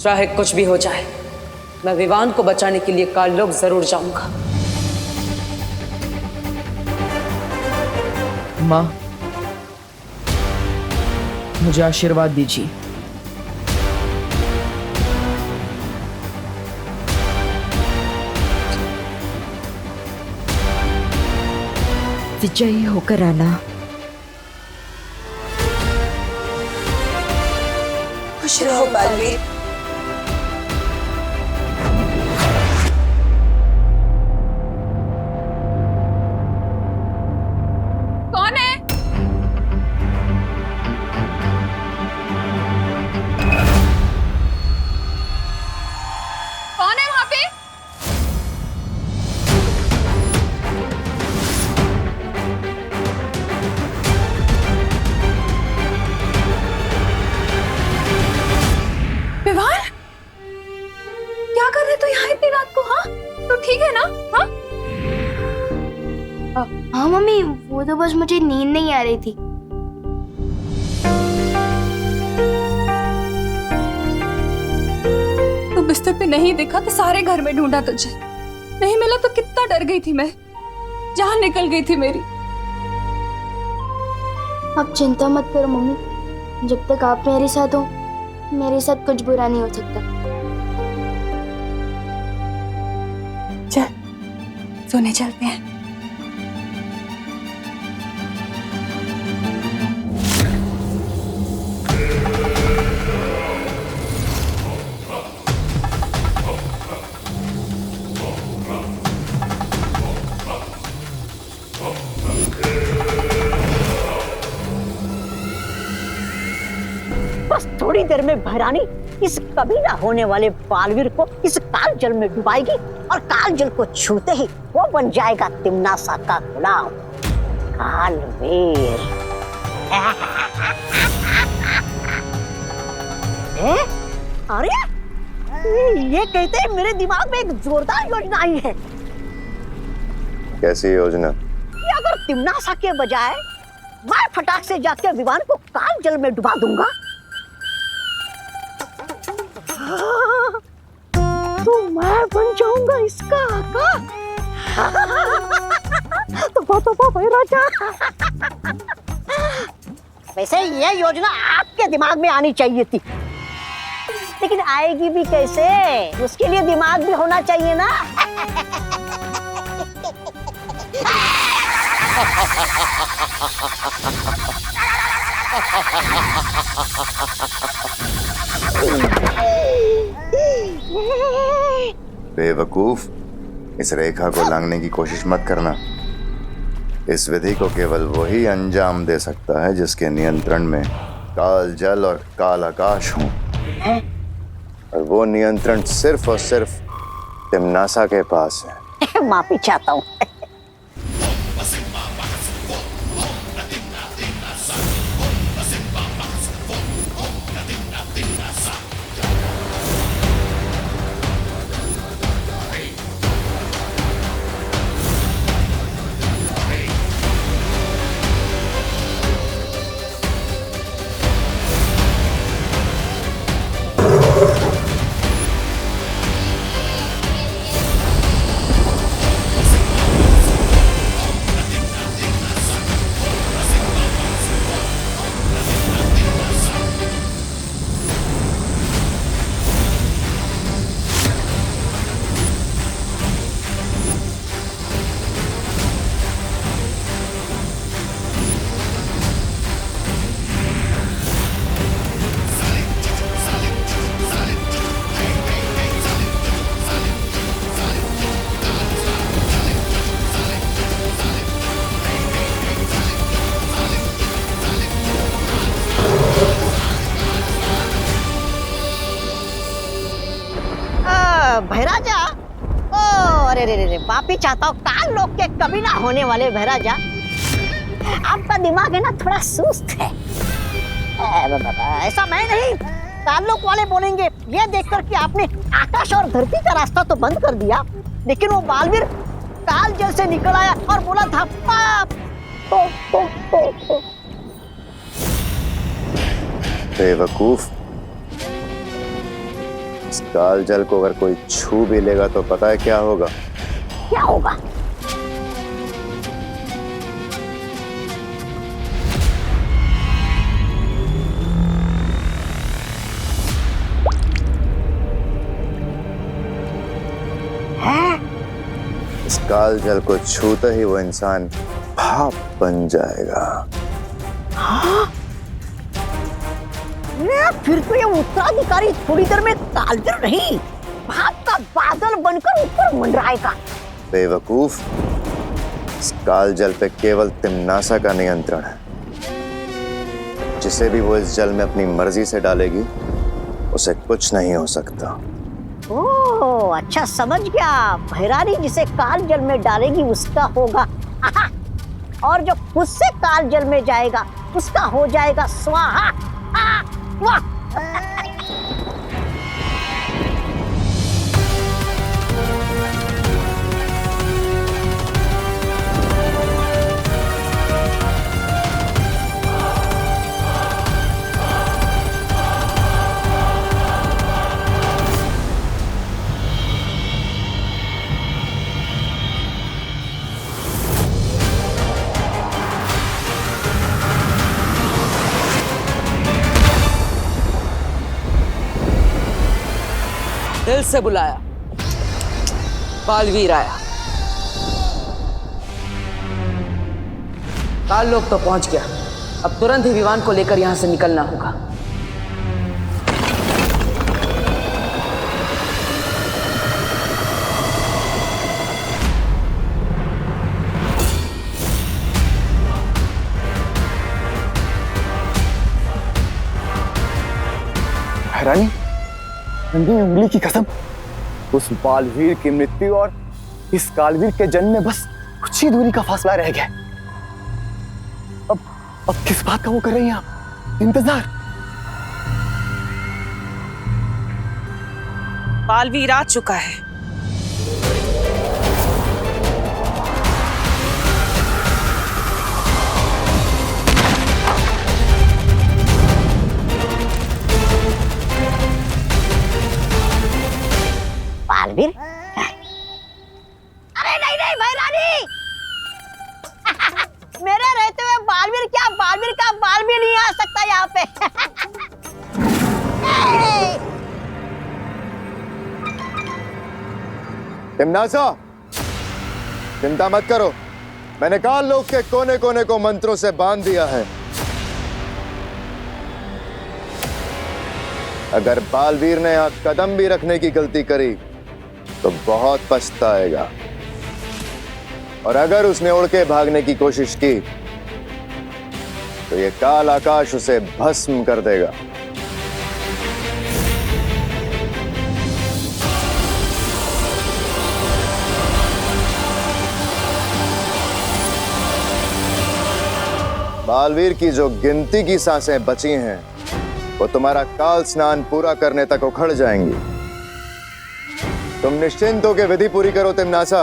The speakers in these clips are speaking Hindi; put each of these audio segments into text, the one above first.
चाहे कुछ भी हो जाए, मैं विवान को बचाने के लिए काल लोक जरूर जाऊंगा। माँ, मुझे आशीर्वाद दीजिए। विजयी होकर आना। खुश रहो बालवीर। कौन है? कौन है वहां पे? विवान, क्या कर रहे तू यहाँ इतनी रात को? हाँ, तो ठीक है ना? हाँ, हाँ मम्मी, वो तो बस मुझे नींद नहीं आ रही थी। तू बिस्तर पे नहीं दिखा तो सारे घर में ढूंढा तुझे, नहीं मिला तो कितना डर गई थी मैं, जान निकल गई थी मेरी। आप चिंता मत करो मम्मी, जब तक आप मेरे साथ हो मेरे साथ कुछ बुरा नहीं हो सकता। चल सोने चलते हैं। बस थोड़ी देर में भैरानी इस कभी ना होने वाले बालवीर को इस काल जल में डुबाएगी और काल जल को छूते ही वो बन जाएगा तिम्नासा का गुलाम कालवीर। अरे ये कहते हैं मेरे दिमाग में एक जोरदार योजना आई है। कैसी योजना? कि अगर तिम्नासा के बजाय मैं फटाक से जाके विवान को काल जल में डुबा दूंगा तो मैं बन जाऊंगा इसका आका। तो भाई राजा, वैसे ये योजना आपके दिमाग में आनी चाहिए थी, लेकिन आएगी भी कैसे? उसके लिए दिमाग भी होना चाहिए ना। बेवकूफ, इस रेखा को लांघने की कोशिश मत करना। इस विधि को केवल वही अंजाम दे सकता है जिसके नियंत्रण में काल जल और काल आकाश हों, और वो नियंत्रण सिर्फ और सिर्फ तिम्नासा के पास है। माफी चाहता हूँ। भैराजा, ओ अरे रे रे, माफी चाहता हूँ। काल लोक के कभी ना होने वाले भैराजा, आपका दिमाग है ना थोड़ा सुस्त है। ऐसा मैं नहीं, काल लोक वाले बोलेंगे। ये देखकर कि आपने आकाश और धरती का रास्ता तो बंद कर दिया, लेकिन वो बालवीर काल जल से निकल आया और बोला था पाप। बेवकूफ, इस काल जल को अगर कोई छू भी लेगा तो पता है क्या होगा? क्या होगा? इस काल जल को छूते ही वो इंसान भाप बन जाएगा। फिर तो ये उत्तराधिकारी थोड़ी देर में कालजल नहीं, भाप का बादल बनकर ऊपर मंडराएगा। बेवकूफ, इस काल जल पे केवल तिम्नासा का नियंत्रण है। जिसे भी वो इस जल में अपनी मर्जी से डालेगी उसे कुछ नहीं हो सकता। ओह, अच्छा समझ गया। भैरानी जिसे काल जल में डालेगी उसका होगा आहा, और जो खुद से काल जल में जाएगा उसका हो जाएगा स्वाहा। वाह! दिल से बुलाया, बालवीर आया। काल लोग तो पहुंच गया, अब तुरंत ही विवान को लेकर यहां से निकलना होगा। रानी, नंदी उंगली की कसम, उस बालवीर की मृत्यु और इस कालवीर के जन्म में बस कुछ ही दूरी का फासला रह गया। अब किस बात का वो कर रही हैं आप? इंतजार। बालवीर आ चुका है। बालवीर? अरे नहीं नहीं भैरानी, मेरे रहते हुए बालवीर क्या, बालवीर का बाल भी नहीं आ सकता यहाँ पे। तिम्नासा, चिंता मत करो, मैंने काल लोक के कोने कोने को मंत्रों से बांध दिया है। अगर बालवीर ने यहां कदम भी रखने की गलती करी तो बहुत पछताएगा, और अगर उसने उड़ के भागने की कोशिश की तो ये काल आकाश उसे भस्म कर देगा। बालवीर की जो गिनती की सांसें बची हैं वो तुम्हारा काल स्नान पूरा करने तक उखड़ जाएंगी। तुम निश्चिंत होकर विधि पूरी करो तिम्नासा,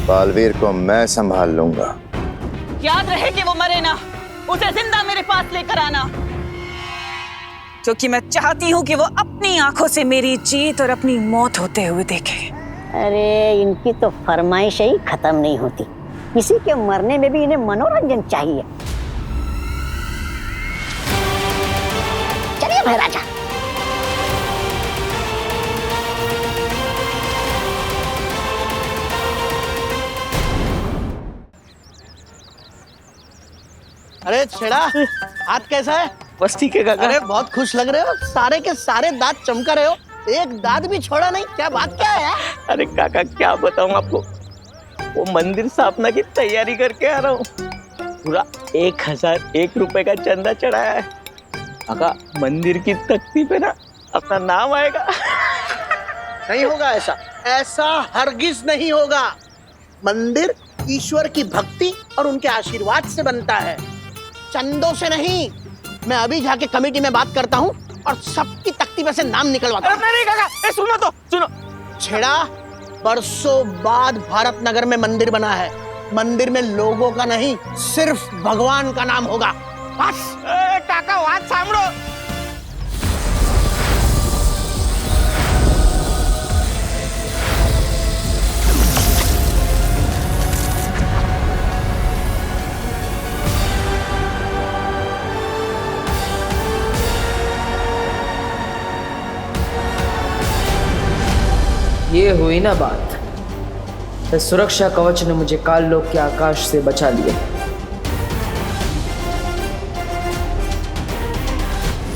बालवीर को मैं संभाल लूंगा। याद रहे कि वो मरे ना, उसे जिंदा मेरे पास लेकर आना, क्योंकि मैं चाहती हूँ कि वो अपनी आंखों से मेरी जीत और अपनी मौत होते हुए देखे। अरे इनकी तो फरमाइश ही खत्म नहीं होती, किसी के मरने में भी इन्हें मनोरंजन चाहिए। चलिए महाराजा। अरे छेड़ा, हाथ कैसा है? बस ठीक है काका। अरे बहुत खुश लग रहे हो, सारे के सारे दांत चमका रहे हो, एक दांत भी छोड़ा नहीं, क्या बात क्या है? अरे काका क्या बताऊं आपको, वो मंदिर स्थापना की तैयारी करके आ रहा हूँ, पूरा 1001 रुपए का चंदा चढ़ाया है। काका मंदिर की तख्ती पे ना अपना नाम आएगा। नहीं होगा ऐसा, ऐसा हरगिज नहीं होगा। मंदिर ईश्वर की भक्ति और उनके आशीर्वाद से बनता है, चंदों से नहीं। मैं अभी जाके कमेटी में बात करता हूँ और सबकी तख्ती में से नाम निकलवाता हूँ। नहीं काका, सुनो तो सुनो। छेड़ा, बरसों बाद भारत नगर में मंदिर बना है, मंदिर में लोगों का नहीं सिर्फ भगवान का नाम होगा, बस। काका बात सामरो। ये हुई ना बात। इस सुरक्षा कवच ने मुझे काल लोक के आकाश से बचा लिया।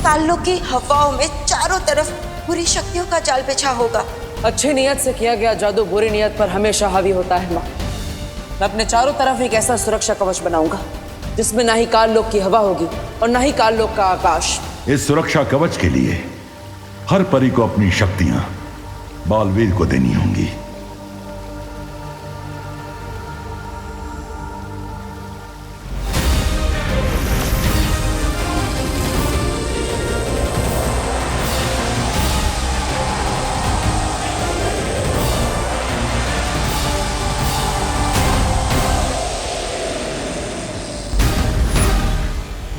कालों की हवाओं में चारों तरफ बुरी शक्तियों का जाल बिछा होगा। अच्छी नीयत से किया गया जादू बुरी नीयत पर हमेशा हावी होता है माँ। मैं अपने चारों तरफ एक ऐसा सुरक्षा कवच बनाऊंगा जिसमें ना ही काल लोक की हवा होगी और ना ही काल लोक का आकाश। इस सुरक्षा कवच के लिए हर परी को अपनी शक्तियां बालवीर को देनी होंगी।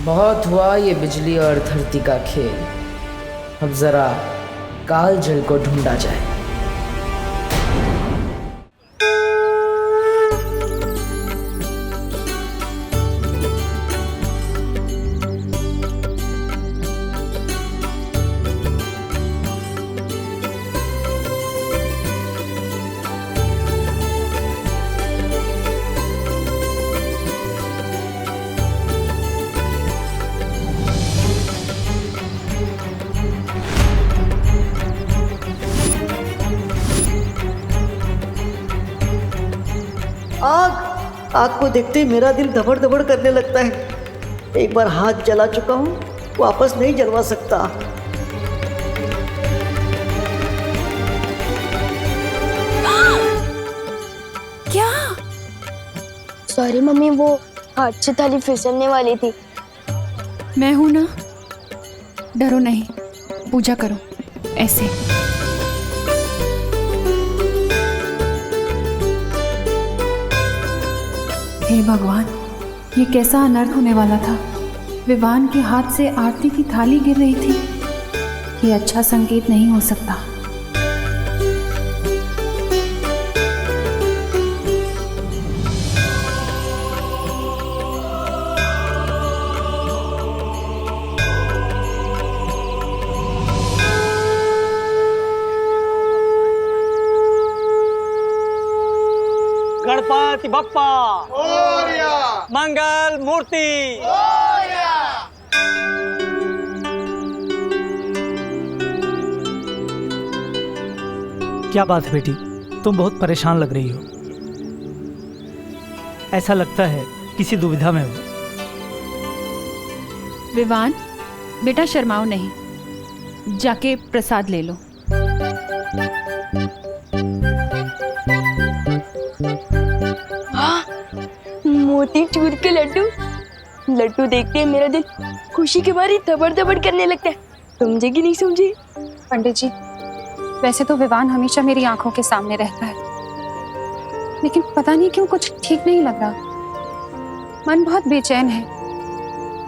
बहुत हुआ ये बिजली और धरती का खेल। अब जरा काल जल को ढूंढा जाए। आग को देखते ही मेरा दिल धबड़ धबड़ करने लगता है। एक बार हाथ जला चुका हूँ, वापस नहीं जलवा सकता। क्या? सॉरी मम्मी, वो हाथ से थाली फिसलने वाली थी। मैं हूं ना, डरो नहीं, पूजा करो ऐसे। हे भगवान, ये कैसा अनर्थ होने वाला था। विवान के हाथ से आरती की थाली गिर रही थी। ये अच्छा संकेत नहीं हो सकता। गणपति बप्पा मोरया, मंगल मूर्ति मोरया। क्या बात है बेटी, तुम बहुत परेशान लग रही हो। ऐसा लगता है किसी दुविधा में हो। विवान, बेटा शर्माओ नहीं, जाके प्रसाद ले लो। मोतीचूर के लड्डू। लड्डू देखते ही मेरा दिल खुशी के मारे धबड़ धबड़ करने लगता है। समझे कि नहीं समझे? पंडित जी, वैसे तो विवान हमेशा मेरी आंखों के सामने रहता है, लेकिन पता नहीं क्यों कुछ ठीक नहीं लग रहा। मन बहुत बेचैन है।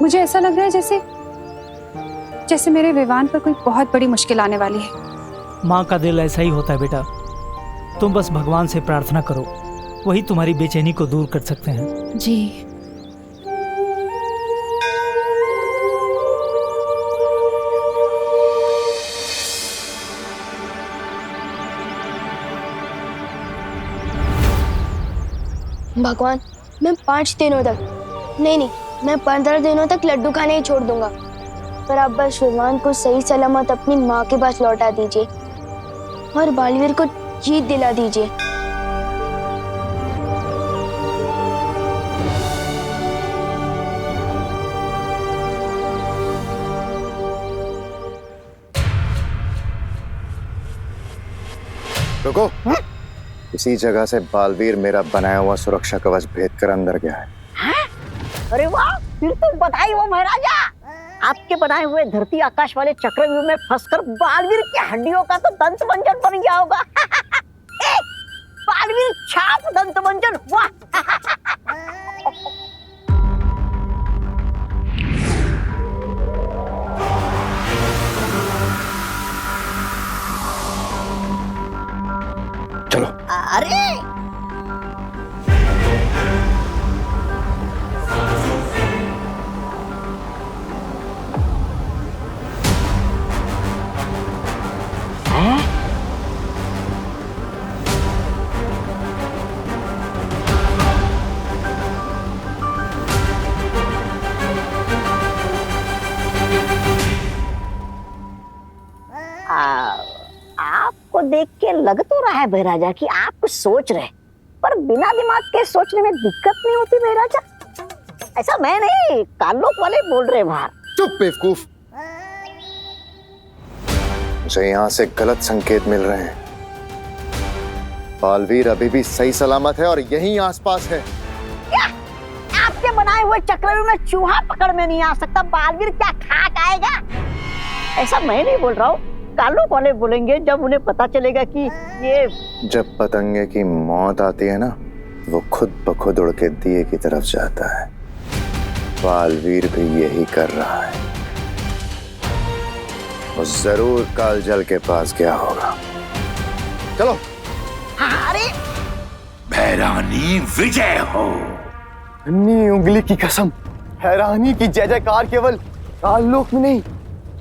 मुझे ऐसा लग रहा है जैसे मेरे विवान पर कोई बहुत बड़ी मुश्किल आने वाली है। माँ का दिल ऐसा ही होता है बेटा। तुम बस भगवान से प्रार्थना करो, वही तुम्हारी बेचैनी को दूर कर सकते हैं। जी। भगवान, मैं 5 दिनों तक नहीं, मैं 15 दिनों तक लड्डू खाने ही छोड़ दूंगा, पर आप बस विवान को सही सलामत अपनी माँ के पास लौटा दीजिए और बालवीर को जीत दिला दीजिए। रुको। इसी जगह से बालवीर मेरा बनाया हुआ सुरक्षा कवच भेद कर अंदर गया है। अरे वाह, फिर तो बधाई हो महाराजा। आपके बनाए हुए धरती आकाश वाले चक्रव्यूह में फंसकर बालवीर की हड्डियों का तो दंत मंजन बन गया होगा। बालवीर छाप दंत मंजन। वाह। चलो। अरे ये लग तो रहा है बहराजा कि आप कुछ सोच रहे, पर बिना दिमाग के सोचने में दिक्कत नहीं होती बहराजा? ऐसा मैं नहीं, कालोक वाले बोल रहे बाहर। चुप बेवकूफ, मुझे यहाँ से गलत संकेत मिल रहे हैं। बालवीर अभी भी सही सलामत है और यहीं आसपास है। क्या आपके बनाए हुए चक्रव्यूह में चूहा पकड़ में नहीं आ सकता? बालवीर क्या खाक आएगा? ऐसा मैं नहीं बोल रहा हूँ, कालोक वाले बोलेंगे जब उन्हें पता चलेगा कि ये। जब पतंगे की मौत आती है ना, वो खुद ब खुद उड़ के दिए की तरफ जाता है। बालवीर भी यही कर रहा है। वो जरूर कालजल के पास गया होगा। चलो। अरे भैरानी विजय हो। अन्नी उंगली की कसम, हैरानी की जय जयकार केवल काललोक में नहीं,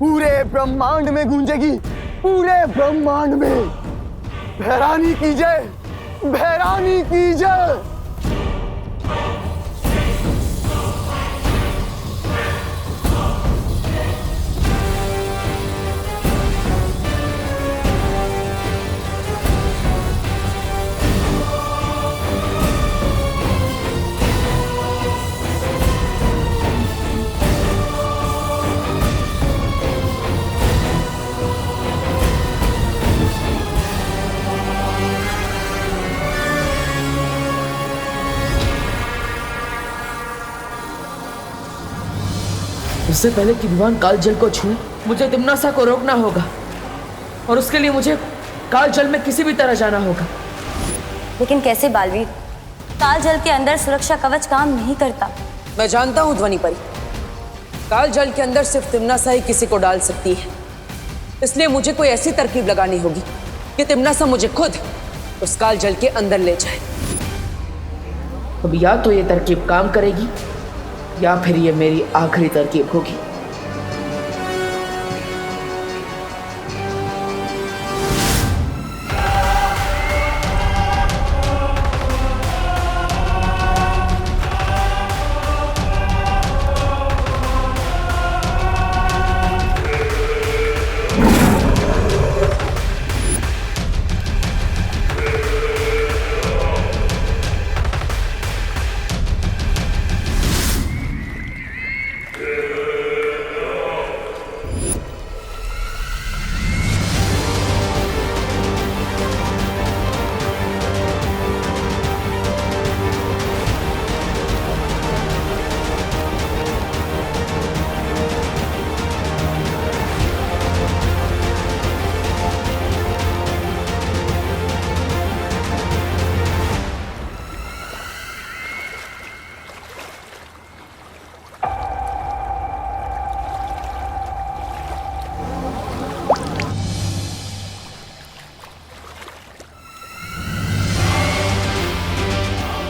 पूरे ब्रह्मांड में गूंजेगी। पूरे ब्रह्मांड में भैरानी की जय, भैरानी की जय। उससे पहले कि विमान कालजल को छूए, मुझे तिम्नासा को रोकना होगा, और उसके लिए मुझे कालजल में किसी भी तरह जाना होगा। लेकिन कैसे बालवीर? कालजल के अंदर सुरक्षा कवच काम नहीं करता। मैं जानता हूं ध्वनि परी, कालजल के अंदर सिर्फ तिम्नासा ही किसी को डाल सकती है। इसलिए मुझे कोई ऐसी तरकीब लगानी होगी कि तिम्नासा मुझे खुद उस कालजल के अंदर ले जाए। अब या तो ये तरकीब काम करेगी या फिर ये मेरी आखिरी तरकीब होगी।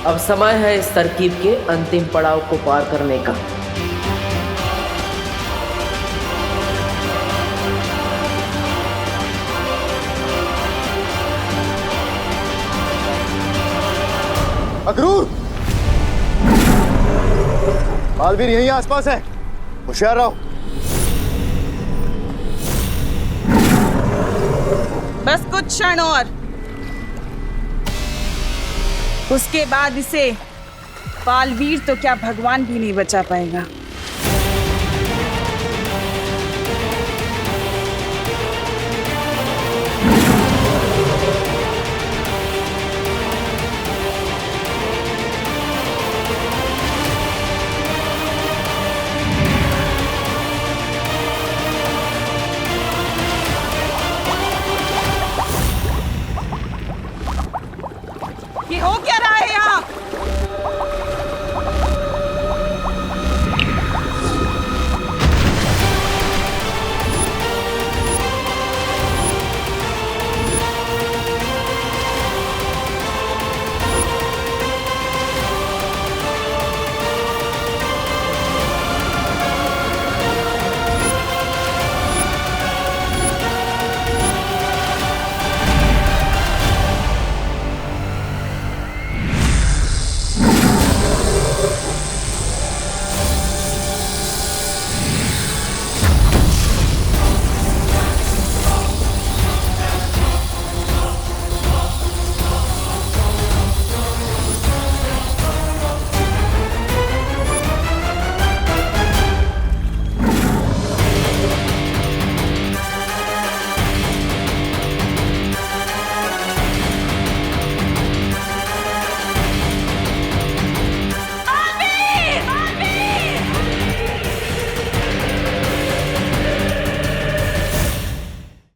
अब समय है इस तरकीब के अंतिम पड़ाव को पार करने का। अक्रूर, बालवीर यहीं आसपास है, होशियार रहो। बस कुछ क्षण और, उसके बाद इसे बालवीर तो क्या भगवान भी नहीं बचा पाएगा।